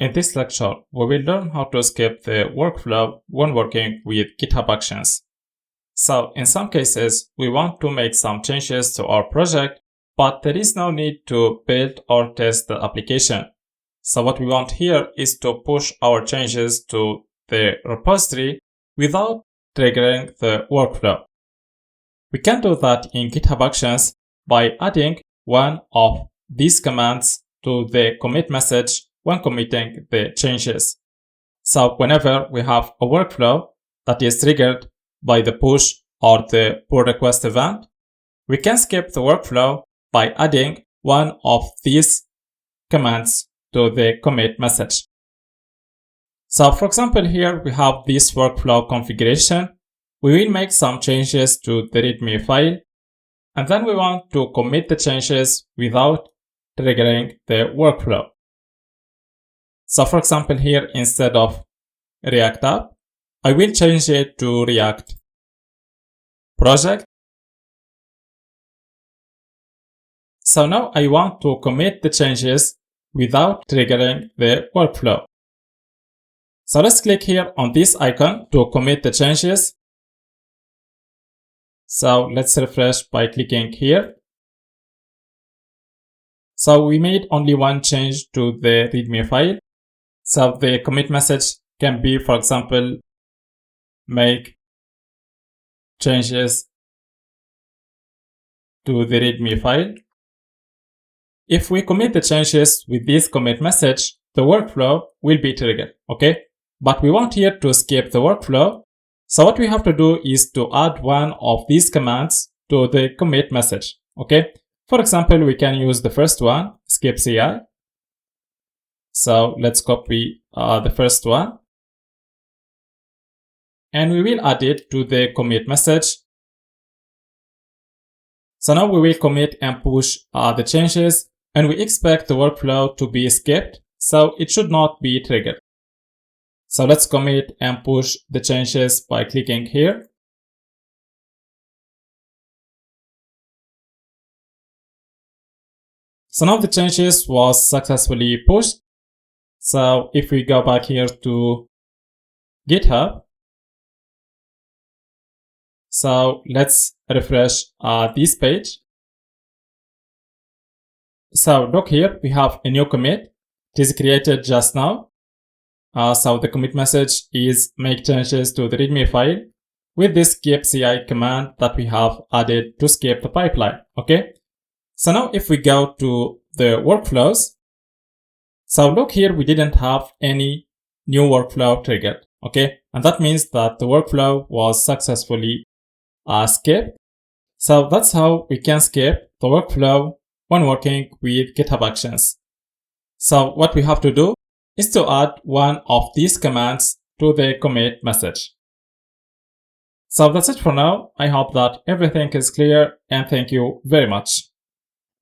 In this lecture, we will learn how to skip the workflow when working with GitHub Actions. So, in some cases, we want to make some changes to our project, but there is no need to build or test the application. So what we want here is to push our changes to the repository without triggering the workflow. We can do that in GitHub Actions by adding one of these commands to the commit message when committing the changes. So whenever we have a workflow that is triggered by the push or the pull request event, we can skip the workflow by adding one of these commands to the commit message. So for example, here we have this workflow configuration. We will make some changes to the README file, and then we want to commit the changes without triggering the workflow. So for example, here instead of React app, I will change it to React project. So now I want to commit the changes without triggering the workflow. So let's click here on this icon to commit the changes. So let's refresh by clicking here. So we made only one change to the README file. So the commit message can be, for example, make changes to the README file. If we commit the changes with this commit message, the workflow will be triggered, okay? But we want here to skip the workflow. So what we have to do is to add one of these commands to the commit message, okay? For example, we can use the first one, skip CI. So let's copy the first one. And we will add it to the commit message. So now we will commit and push the changes, and we expect the workflow to be skipped, so it should not be triggered. So let's commit and push the changes by clicking here. So now the changes was successfully pushed. So if we go back here to GitHub, so let's refresh this page. So look here, we have a new commit. It is created just now. So the commit message is make changes to the README file with this skip CI command that we have added to skip the pipeline. Okay. So now if we go to the workflows, so look here, we didn't have any new workflow triggered. Okay. And that means that the workflow was successfully skipped. So that's how we can skip the workflow when working with GitHub Actions. So what we have to do is to add one of these commands to the commit message. So that's it for now. I hope that everything is clear, and thank you very much.